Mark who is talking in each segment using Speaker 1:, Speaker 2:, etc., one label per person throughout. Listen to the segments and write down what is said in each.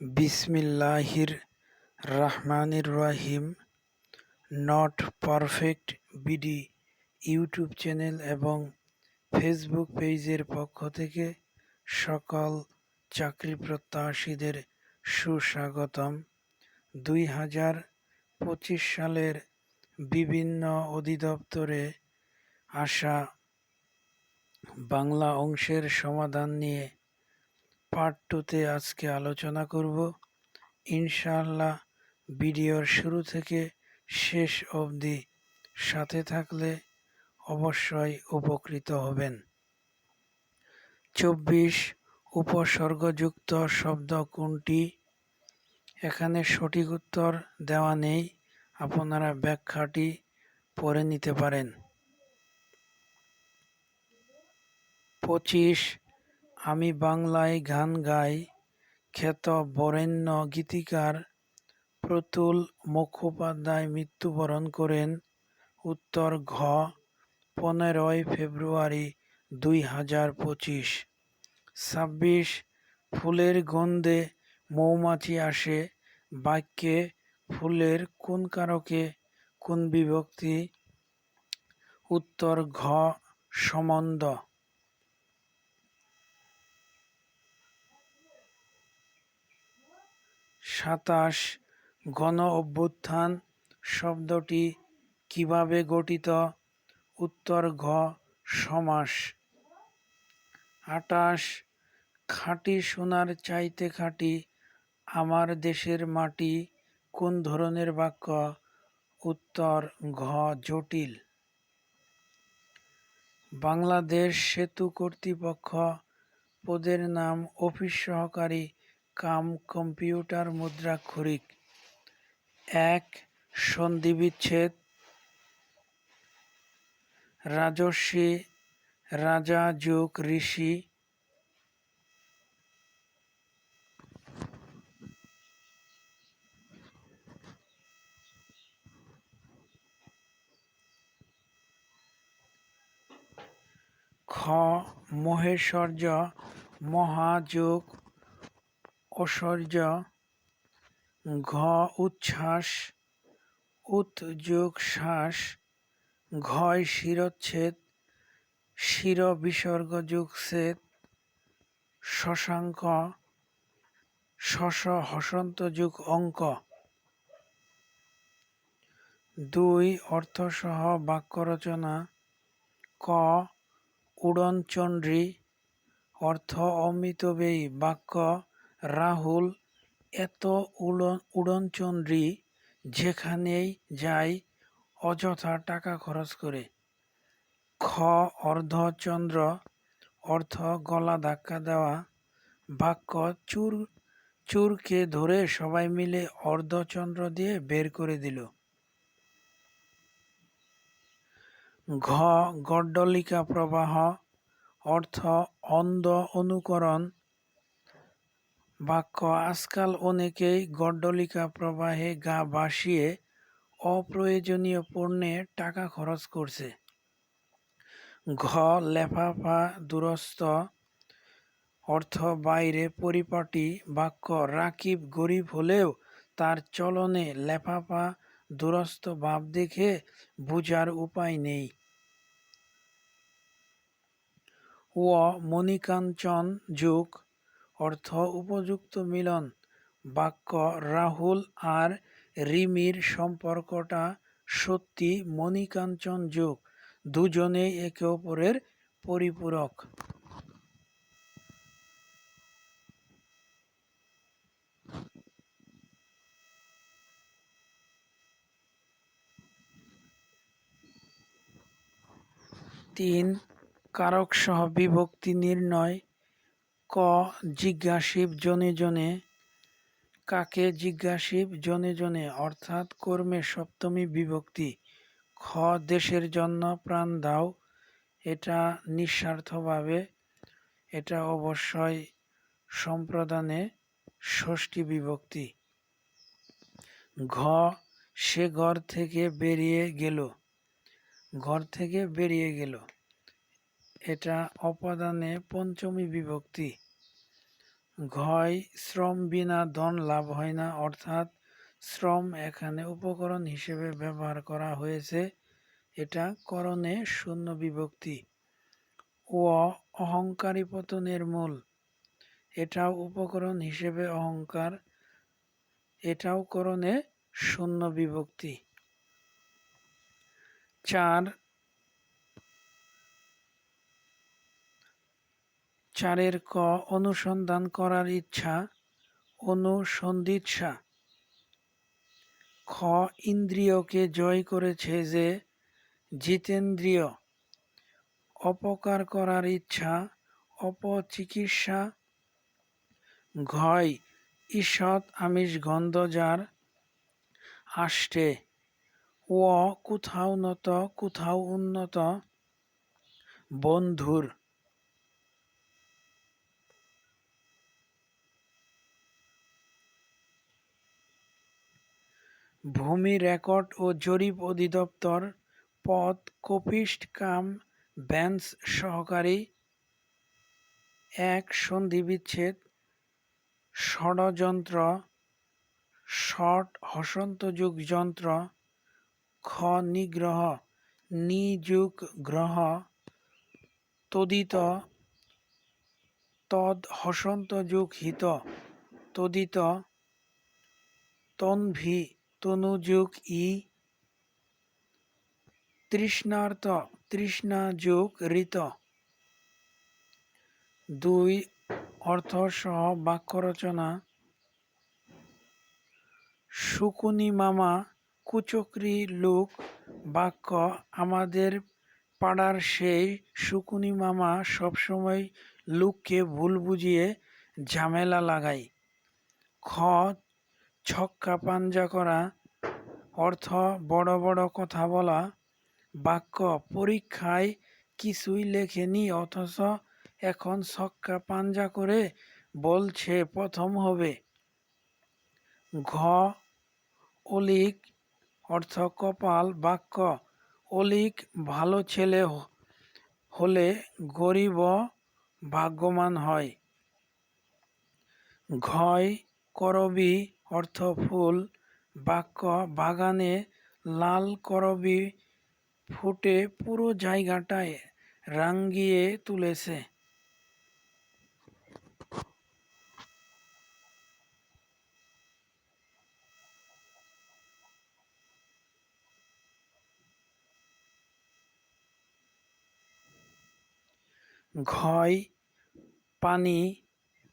Speaker 1: বিসমিল্লাহির রাহমানির রহিম। Not perfect BD YouTube channel এবং ফেসবুক পেজের পক্ষ থেকে সকল চাকরি প্রত্যাশীদের সুস্বাগতম। 2025 সালের বিভিন্ন অধিদপ্তরে আসা বাংলা অংশের সমাধান নিয়ে পার্ট 2তে আজকে আলোচনা করব। ইনশাআল্লাহ ভিডিওর শুরু থেকে শেষ অবধি সাথে থাকলে অবশ্যই উপকৃত হবেন। 24 উপসর্গযুক্ত শব্দ কোনটি? এখানে সঠিক উত্তর দেওয়া নেই, আপনারা ব্যাখ্যাটি পড়ে নিতে পারেন। 25 আমি বাংলায় গান গাই। খ্যাত বরেণ্য গীতিকার প্রতুল মুখোপাধ্যায় মৃত্যুবরণ করেন। উত্তর ঘ 15 ফেব্রুয়ারি 2025। 26 ফুলের গন্ধে মৌমাছি আসে। বাক্যে ফুলের কোন কারকে কোন বিভক্তি? উত্তর ঘ সম্বন্ধ। 27 গণ অভ্যুত্থান শব্দটি কিভাবে গঠিত? উত্তর ঘ সমাস। 28 খাঁটি সোনার চাইতে খাঁটি আমার দেশের মাটি কোন ধরনের বাক্য? উত্তর ঘ জটিল। বাংলাদেশ সেতু কর্তৃপক্ষ পদের নাম অফিস সহকারী কাম কম্পিউটার মুদ্রাক্ষরিক। 1 সন্ধিবিচ্ছেদ। রাজর্ষি রাজা যোগ ঋষি। খ মহেশ্বর্য মহাযোগ ঐশ্বর্য। ঘ উচ্ছ্বাস উৎযোগ শ্বাস। ঘয় শিরচ্ছেদ শির বিসর্গ যোগ ছেদ। শশাঙ্ক শশ হসন্ত যোগ অঙ্ক। 2 অর্থসহ বাক্য রচনা। ক উড়নচণ্ডী অর্থ অমিতব্যয়ী বাক্য। রাহুল এত উড়নচণ্ডী যেখানেই যায় অযথা টাকা খরচ করে। খ অর্ধচন্দ্র অর্থ গলা ধাক্কা দেওয়া বাক্য। চোরকে ধরে সবাই মিলে অর্ধচন্দ্র দিয়ে বের করে দিল। ঘ গড্ডলিকা প্রবাহ অর্থ অন্ধ অনুকরণ বাক্য। আজকাল অনেকেই গড্ডলিকা প্রবাহে গা ভাসিয়ে অপ্রয়োজনীয় পণ্যে টাকা খরচ করছে। ঘ লেফাফা দুরস্ত অর্থ বাইরে পরিপাটি বাক্য। রাকিব গরিব হলেও তার চলনে লেফাফা দুরস্ত ভাব দেখে বুঝার উপায় নেই। ও মণিকাঞ্চন যোগ অর্থ উপযুক্ত মিলন বাক্য। রাহুল আর রিমির সম্পর্কটা সত্যি মণিকাঞ্চন যোগ, দুজনেই একে অপরের পরিপূরক। 3 কারক সহ বিভক্তি নির্ণয়। ক জিজ্ঞাসিব জনে জনে। কাকে জিজ্ঞাসিব জনে জনে অর্থাৎ কর্মে সপ্তমী বিভক্তি। খ দেশের জন্য প্রাণ দাও এটা নিঃস্বার্থভাবে, এটা অবশ্যই সম্প্রদানে ষষ্ঠী বিভক্তি। ঘ সে ঘর থেকে বেরিয়ে গেল। ঘর থেকে বেরিয়ে গেল এটা অপাদানে পঞ্চমী বিভক্তি। ঘয় শ্রম বিনা ধন লাভ হয় না, অর্থাৎ শ্রম এখানে উপকরণ হিসেবে ব্যবহার করা হয়েছে, এটা করণে শূন্য বিভক্তি। ও অহংকারী পতনের মূল, এটাও উপকরণ হিসেবে অহংকার, এটাও করণে শূন্য বিভক্তি। 4 ক অনুসন্ধান করার ইচ্ছা, অনুসন্ধিৎসা। খ ইন্দ্রিয়কে জয় করেছে যে, জিতেন্দ্রিয়। অপকার করার ইচ্ছা, অপচিকিৎসা। ঘয় ঈষৎ আমিষ গন্ধ যার আষ্টে। ও কোথাও নত কোথাও উন্নত, বন্ধুর। ভূমি রেকর্ড ও জরিপ অধিদপ্তর, পদ কোপিস্ট কাম বেঞ্চ সহকারী। 1 সন্ধিবিচ্ছেদ, ষড়যন্ত্র, ষট হসন্তযুগ যন্ত্র। খ নিগ্রহ, নিযুগ গ্রহ, তদিত, তদ হসন্তযুগ হিত, তদিত। তন্ভী, তনুযুগ ই। তৃষ্ণার্ত, তৃষ্ণাযুগ ঋত। 2 অর্থসহ বাক্য রচনা। শুকুনি মামা কুচক্রী লোক। বাক্য আমাদের পাড়ার সেই শুকুনি মামা সবসময় লোককে ভুল বুঝিয়ে ঝামেলা লাগায়। খ ছক্কা পাঞ্জা করা, অর্থ বড় বড় কথা বলা। বাক্য পরীক্ষায় কিছুই লেখেনি অথচ এখন ছক্কা পাঞ্জা করে বলছে প্রথম হবে। ঘ অলিক, অর্থ কপাল। বাক্য অলিক ভালো ছেলে হলে গরিবও ভাগ্যবান হয়। ঘয় করবী, অর্থ ফুল। বাক্য বাগানে লাল করবী ফুটে পুরো জায়গাটায় রাঙিয়ে তুলেছে। ঘয় পানি,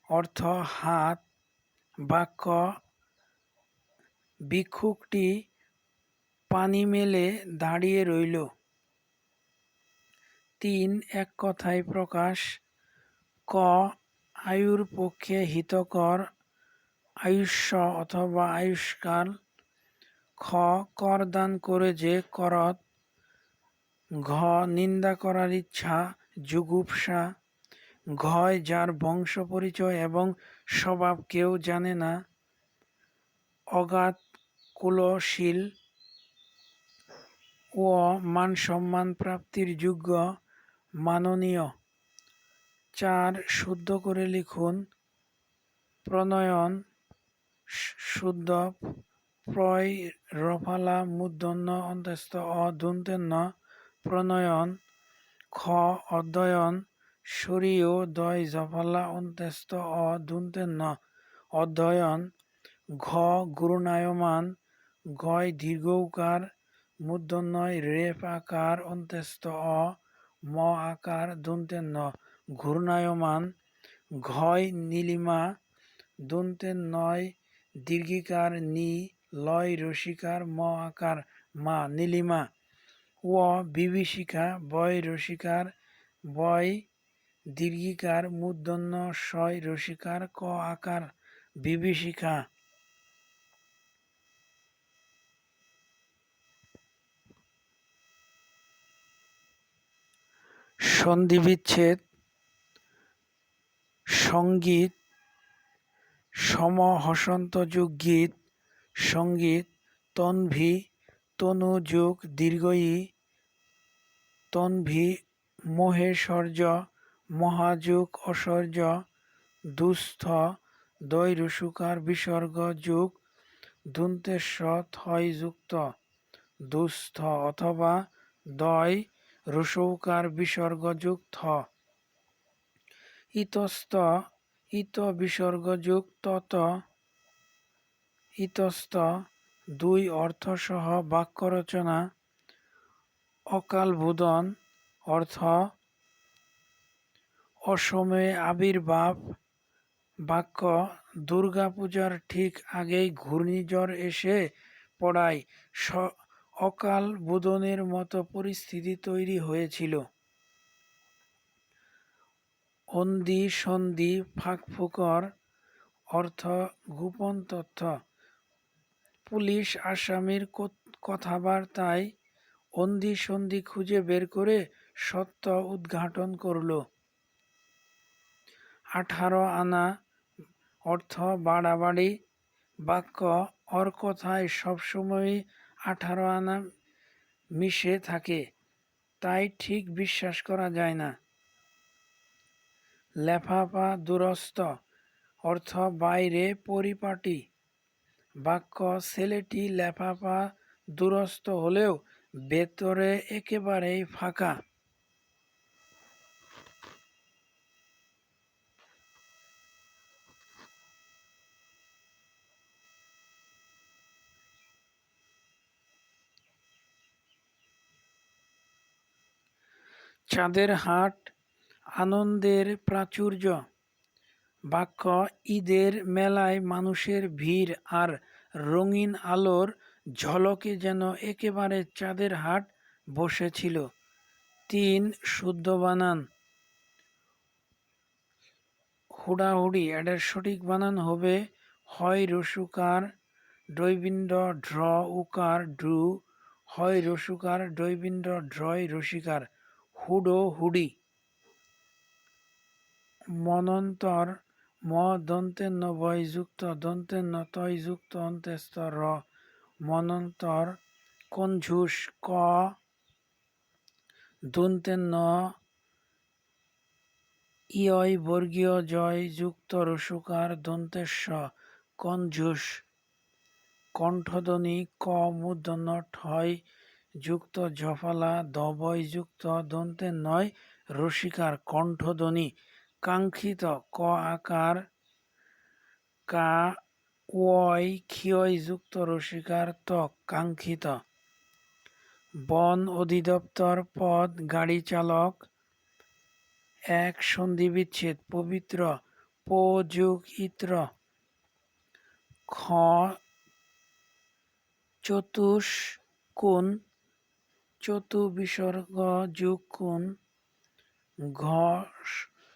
Speaker 1: অর্থ হাত। বাক্য ভিক্ষুকটি পানি মেলে দাঁড়িয়ে রইল। 3 এক কথায় প্রকাশ। ক আয়ুর পক্ষে হিতকর, আয়ুষ্য অথবা আয়ুষ্কাল। খ কর দান করে যে করত। ঘ নিন্দা করার ইচ্ছা, জুগুপ্সা। ঘয় যার বংশ পরিচয় এবং স্বভাব কেউ জানে না, অগাধ কুলশীল। ও মান সম্মান প্রাপ্তির যোগ্য, মাননীয়। 4 শুদ্ধ করে লিখুন। প্রণয়ন, শুদ্ধ, প্রয় রফালা মূর্ধন্য অন্তস্থ অ দন্তেন্য, প্রণয়ন। খ অধ্যয়ন, সরিয় দয় জফালা অন্তস্থ অ দন্তেন্য, অধ্যয়ন। ঘ গুরুনায়মান, গয় দীর্ঘৌকার মূর্ধন্যয় রেফ আকার অন্তস্থ অ ম আকার দন্তেন্য, ঘূর্ণায়মান। ঘয় নীলিমা, দন্তেন্নয় দীর্ঘিকার নি, লয় রসিকার ম আকার মা, নীলিমা। ও বিভীষিকা, বয় রসিকার, বয় দীর্ঘিকার মূর্ধন্য শয় রসিকার ক আকার, বিভীষিকা। সন্ধিবিচ্ছেদ, সঙ্গীত, সমহসন্তযুগ গীত, সঙ্গীত। তন্ভী, তনুযুগ দীর্ঘ ই, তন্ভী। মহেশ্বর্য, মহাযুগ ঐশ্বর্য, দুস্থ দয় রসুকার বিসর্গ যুগ দন্তেস্ব থয় যুক্ত দুস্থ অথবা দয় রসৌকার বিসর্গযুগ থ ইতস্ত ইত বিসর্গযুগ তত ইতস্ত দুই অর্থসহ বাক্য রচনা অকালবোধন অর্থ অসময়ে আবির্ভাব বাক্য দুর্গাপূজার ঠিক আগেই ঘূর্ণিঝড় এসে পড়ায় অকাল বোধনের মতো পরিস্থিতি তৈরি হয়েছিল। অন্দি সন্ধি ফাঁকফোকর অর্থ গোপন তথ্য পুলিশ আসামির কথাবার্তায় অন্দি সন্ধি খুঁজে বের করে সত্য উদ্ঘাটন করল। 18 আনা অর্থ বাড়াবাড়ি বাক্য ওর কথায় সবসময়ই 18 আনা মিশে থাকে, তাই ঠিক বিশ্বাস করা যায় না। লেফাফা দুরস্ত অর্থ বাইরে পরিপাটি বাক্য ছেলেটি লেফাফা দুরস্ত হলেও ভেতরে একেবারেই ফাঁকা। চাঁদের হাট আনন্দের প্রাচুর্য বাক্য ঈদের মেলায় মানুষের ভিড় আর রঙিন আলোর ঝলকে যেন একেবারে চাঁদের হাট বসেছিল। 3 শুদ্ধ বানান হুড়াহুড়ি এটার সঠিক বানান হবে হয় রসুকার ডৈবিন্ড ড্র উকার ড্রু হয় রসুকার ডৈবিন্ড ড্রয় রসিকার হুডো হুডি। মনন্তর ম দন্তের ন বয় যুক্ত দন্তের ন তয় যুক্ত অন্ত্যস্ত র মনন্তর কঞ্ঝুস ক দন্তের ন ইয় বর্গীয় জয় যুক্ত রসুকার দন্তেস্ব কঞ্ঝুস কণ্ঠধ্বনি ক মূর্ধন্য ঠয় যুক্ত ঝফলা দবয় যুক্ত দন্তের নয় রসিকার কণ্ঠধ্বনি কাঙ্ক্ষিত ক আকার কা ওয় ক্ষিয় যুক্ত রসিকার ত্বক কাঙ্ক্ষিত। বন অধিদপ্তর পদ গাড়ি চালক 1 সন্ধি বিচ্ছেদ পবিত্র পো যুগ ইত্র খ চতুষ্কোণ চতু বিসর্গ যুগ কোণ ঘ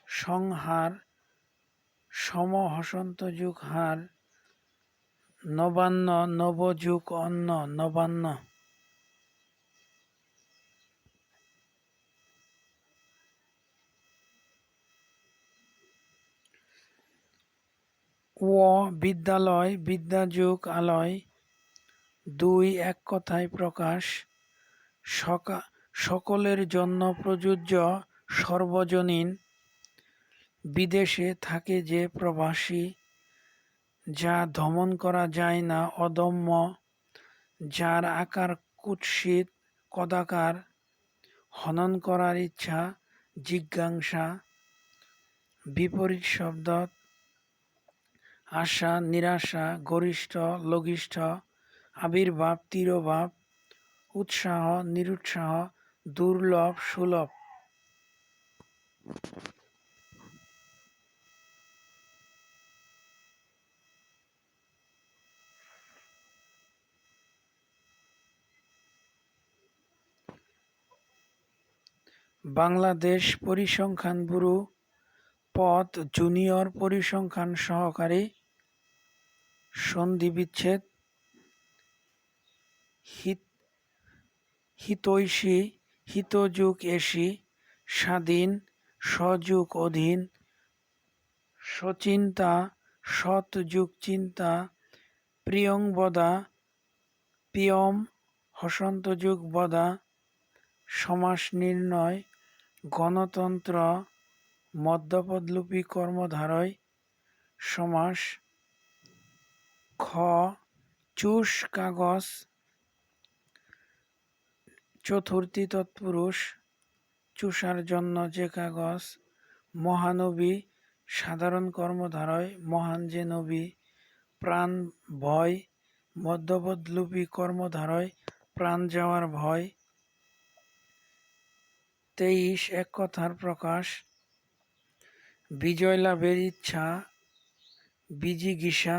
Speaker 1: সংহার সম হসন্ত যুগ হার নবান্ন নবযুগ অন্ন নবান্ন। ও বিদ্যালয় বিদ্যাযুগ আলয় 2 এক কথায় প্রকাশ সকলের জন্য প্রযোজ্য সর্বজনীন বিদেশে থাকে যে প্রবাসী যা দমন করা যায় না অদম্য যার আকার কুৎসিত কদাকার হনন করার ইচ্ছা জিজ্ঞাসা বিপরীত শব্দ আশা নিরাশা গরিষ্ঠ লঘিষ্ঠ আবির্ভাব তিরোভাব উৎসাহ নিরুৎসাহ দুর্লভ সুলভ। বাংলাদেশ পরিসংখ্যান ব্যুরো পদ জুনিয়র পরিসংখ্যান সহকারী সন্ধি বিচ্ছেদ হিতৈষী হিতযুগ এসি স্বাধীন সযুগ অধীন সচিন্তা সৎযুগ চিন্তা প্রিয়ংবদা প্রিয়ম হসন্ত যুগ বদা সমাস নির্ণয় গণতন্ত্র মধ্যপদলোপী কর্মধারয় সমাস। খ. চুষ কাগজ চতুর্থী তৎপুরুষ, চুষার জন্য যে কাগজ। মহানবী, সাধারণ কর্মধারয় মহান যে নবী। প্রাণ ভয়, মধ্যপদলোপী কর্মধারয় প্রাণ যাওয়ার ভয়। 23 এক কথার প্রকাশ। বিজয় লাভের ইচ্ছা, বিজিগীষা।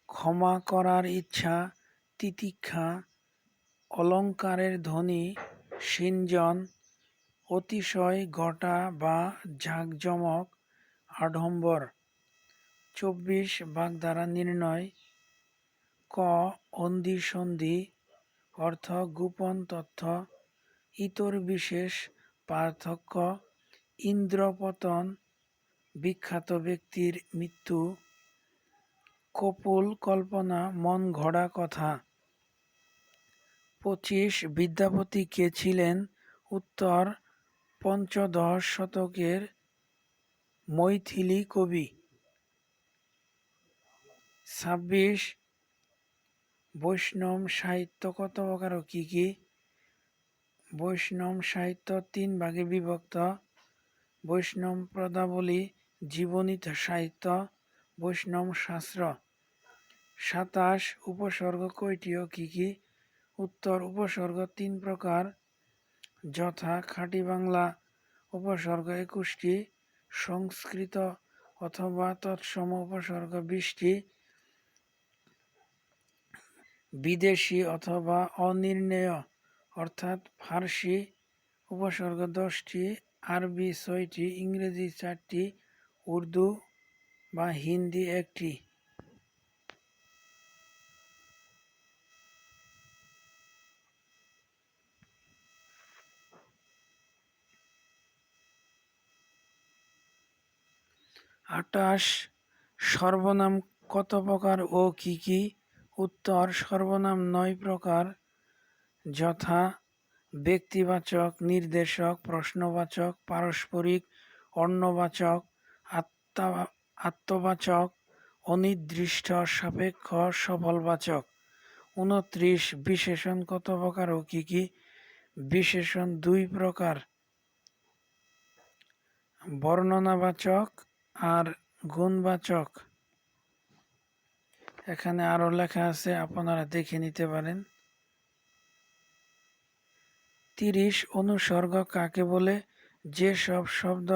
Speaker 1: ক্ষমা করার ইচ্ছা, তিতিক্ষা। অলঙ্কারের ধ্বনি, সিঞ্জন। অতিশয় ঘটা বা ঝাঁকজমক, আড়ম্বর। 24 বাগধারা নির্ণয়। ক. অন্ধি সন্ধি অর্থ গোপন তথ্য, ইতর বিশেষ পার্থক্য। ইন্দ্রপতন, বিখ্যাত ব্যক্তির মৃত্যু। কপোল কল্পনা, মন গড়া কথা। 25 বিদ্যাপতি কে ছিলেন? উত্তর, পঞ্চদশ শতকের মৈথিলী কবি। 26 বৈষ্ণব সাহিত্য কত প্রকার ও কি কি? বৈষ্ণব সাহিত্য 3 ভাগে বিভক্ত। বৈষ্ণব পদাবলী, জীবনী সাহিত্য, বৈষ্ণব শাস্ত্র। 27 উপসর্গ কয়টি ও কি কি? উত্তর, উপসর্গ 3 প্রকার, যথা খাঁটি বাংলা উপসর্গ 21টি, সংস্কৃত অথবা তৎসম উপসর্গ 20টি, বিদেশি অথবা অনির্ণেয় অর্থাৎ ফার্সি উপসর্গ 10টি, আরবি 6টি, ইংরেজি 4টি, উর্দু বা হিন্দি 1টি। আটাশ সর্বনাম কত প্রকার ও কি কি? উত্তর, সর্বনাম 9 প্রকার, যথা ব্যক্তিবাচক, নির্দেশক, প্রশ্নবাচক, পারস্পরিক, অন্যবাচক, আত্মবাচক, অনির্দিষ্ট, সাপেক্ষ, সফলবাচক। 29 বিশেষণ কত প্রকার ও কি কি? বিশেষণ 2 প্রকার, বর্ণনাবাচক আর গুণবাচক। এখানে আরো লেখা আছে, আপনারা দেখে নিতে পারেন। 30 অনুসর্গ কাকে বলে? যে সব শব্দ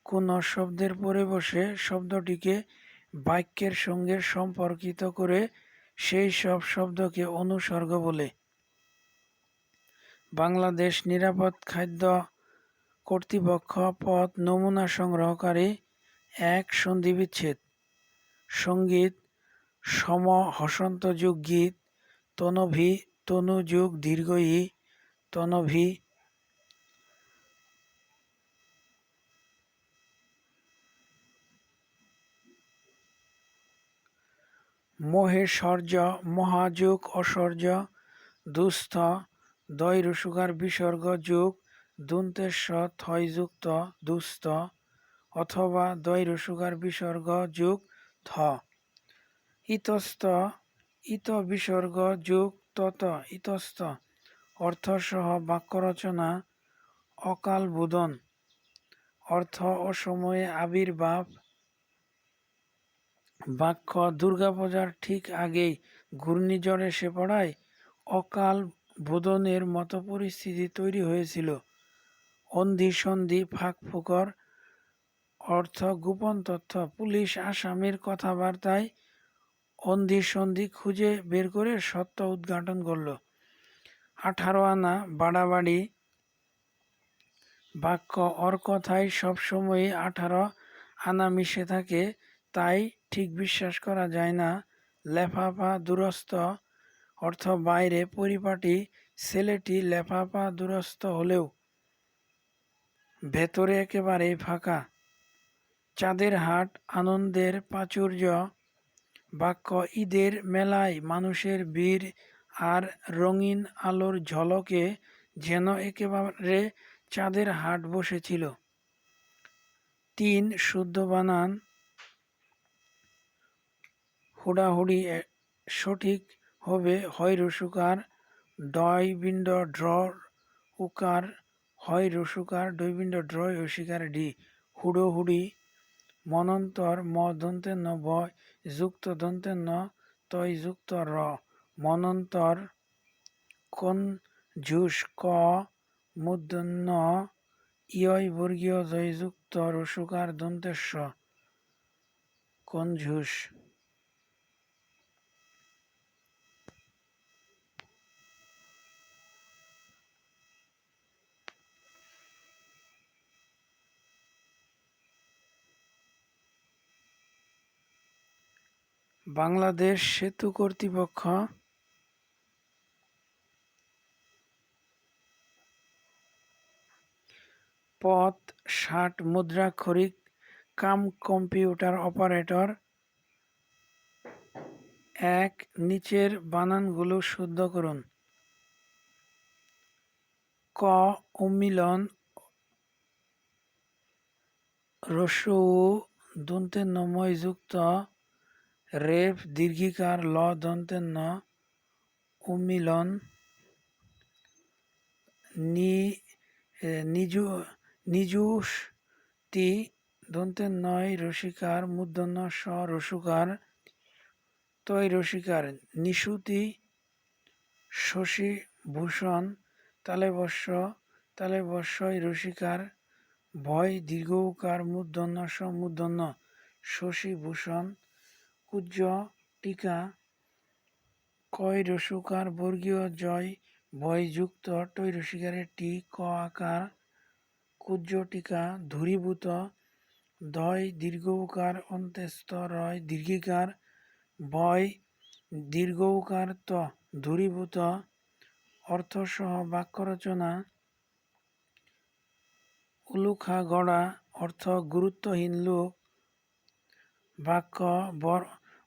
Speaker 1: কোন শব্দের পরে বসে শব্দটিকে বাক্যের সঙ্গে সম্পর্কিত করে সেই সব শব্দকে অনুসর্গ বলে। বাংলাদেশ নিরাপদ খাদ্য কর্তৃপক্ষ পদ নমুনা সংগ্রহকারী। 1 সন্ধিবিচ্ছেদ। সঙ্গীত, সম হসন্ত যুগ গীত, তনভি, তনু যুগ দীর্ঘ ই, তনভি। মহেশ্বর্য, মহাযুগ অসর্য, দুস্থ, দয় রসুকার বিসর্গ যুগ দন্তেশ্ব থয়যুক্ত দুস্থ, অথবা দয় রসুকার বিসর্গ যুগ থ। ইতস্ত, ইত বিসর্গ যুগ তত ইতস্ত। অর্থসহ বাক্য রচনা। অকাল বোধন অর্থ অসময়ে আবির্ভাব। বাক্য, দুর্গাপূজার ঠিক আগেই ঘূর্ণিঝড় এসে পড়ায় অকাল বোধনের মতো পরিস্থিতি তৈরি হয়েছিল। অন্ধি সন্ধি ফাঁক ফোকর অর্থ গোপন তথ্য, পুলিশ আসামির কথাবার্তায় অন্ধি সন্ধি খুঁজে বের করে সত্য উদ্ঘাটন করল। 18 আনা বাড়াবাড়ি বাক্য, ওর কথায় সবসময়ই 18 আনা মিশে থাকে, তাই ঠিক বিশ্বাস করা যায় না। লেফাফা দুরস্ত অর্থ বাইরে পরিপাটি, ছেলেটি লেফাফা দুরস্ত হলেও ভেতরে একেবারেই ফাঁকা। চাঁদের হাট আনন্দের প্রাচুর্য বাক্য, ঈদের মেলায় মানুষের ভিড় আর রঙিন আলোর ঝলকে যেন একেবারে চাঁদের হাট বসেছিল। 3 শুদ্ধ বানান হুড়াহুড়ি সঠিক হবে হয় রসুকার ডয় বিন্ড ড্র উকার হয় রসুকার ডই বিন্ড ড্রয় অসিকার ডি হুড়োহুড়ি মনন্তর ম দন্তের ন বয় যুক্ত দন্তের ন তয় যুক্ত র মনন্তর কোন ঝুস ক মূর্ধন্য ইয় বর্গীয় জয়যুক্ত রসুকার দন্তের স কনঝুস। বাংলাদেশ সেতু কর্তৃপক্ষ পদ 60 মুদ্রাক্ষরিক কাম কম্পিউটার অপারেটর। 1 নিচের বানানগুলো শুদ্ধ করুন। ক উম্মিলন রস্য উ দন্তের নময় যুক্ত রেফ দীর্ঘিকার ল দন্তের ন উম্মিলন নিজুষ্টি দন্তের নয় রসিকার মূর্ধন্য স রসুকার তয় রসিকার নিশুতি শশী ভূষণ তালে বর্ষয় রসিকার ভয় দীর্ঘকার মূর্ধন্য স মূর্ধন্য শশী ভূষণ কুজ্জ টিকা কয় রসুকার বর্গীয় জয় ভয় যুক্ত টয় রসিকারের টি ক আকার কুজ্জ টিকা ধূরীভূত দয় দীর্ঘকার অন্ত্যস্ত রয় দীর্ঘিকার ভয় দীর্ঘকার ত ধূরীভূত অর্থসহ বাক্য রচনা উলুখা গড়া অর্থ গুরুত্বহীন লোক। বাক্য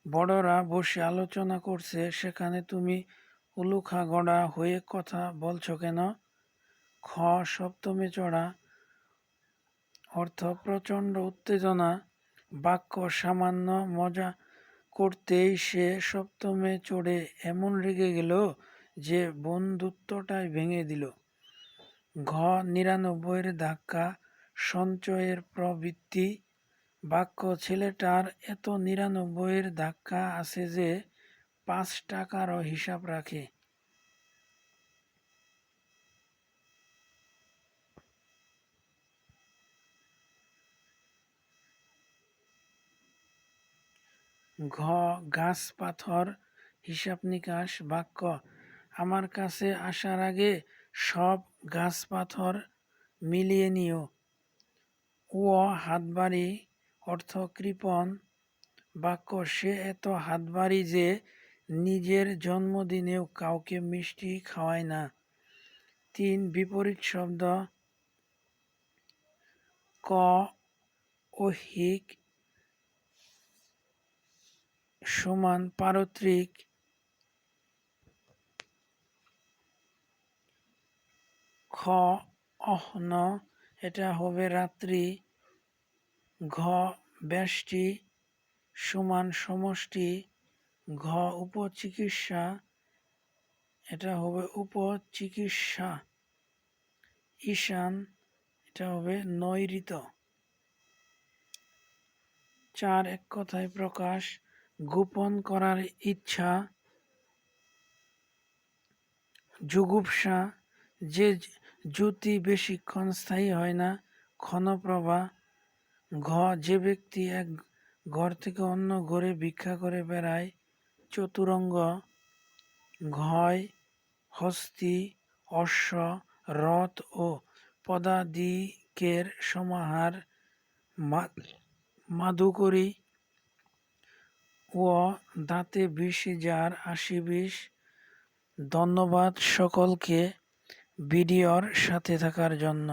Speaker 1: বড়রা বসে আলোচনা করছে সেখানে তুমি উলুখা গড়া হয়ে কথা বলছো কেন? খ সপ্তমে চড়া অর্থ প্রচণ্ড উত্তেজনা। বাক্য সামান্য মজা করতেই সে সপ্তমে চড়ে এমন রেগে গেল যে বন্ধুত্বটাই ভেঙে দিল। ঘ 99 ধাক্কা সঞ্চয়ের প্রবৃত্তি। বাক্য ছেলেটার এত 99 ধাক্কা আছে যে 5 টাকারও হিসাব রাখে। ঘ গাছ পাথর হিসাব নিকাশ। বাক্য আমার কাছে আসার আগে সব গাছ পাথর মিলিয়ে নিও। ও হাতবাড়ি অর্থ কৃপণ। বাক্য সে এত হাতবাড়ি যে নিজের জন্মদিনেও কাউকে মিষ্টি খাওয়ায় না। 3 বিপরীত শব্দ ক ঐহিক সমান পারত্রিক। খ অহন এটা হবে রাত্রি। ঘ ব্যষ্টি সমান সমষ্টি। ঘ উপচিকিৎসা এটা হবে উপচিকিৎসা। ঈশান এটা হবে নৈঋত্য। 4 এক কথায় প্রকাশ গোপন করার ইচ্ছা। জুগুপ্সা যে জ্যোতি বেশিক্ষণ স্থায়ী হয় না। ক্ষণপ্রভা। ঘ যে ব্যক্তি এক ঘর থেকে অন্য ঘরে ভিক্ষা করে বেড়ায়। চতুরঙ্গ। ঘয় হস্তি অশ্ব রথ ও পদাদিকের সমাহার। মাধুকরী। ও দাঁতে বিষ যার 80 বিষ। ধন্যবাদ সকলকে ভিডিওর সাথে থাকার জন্য।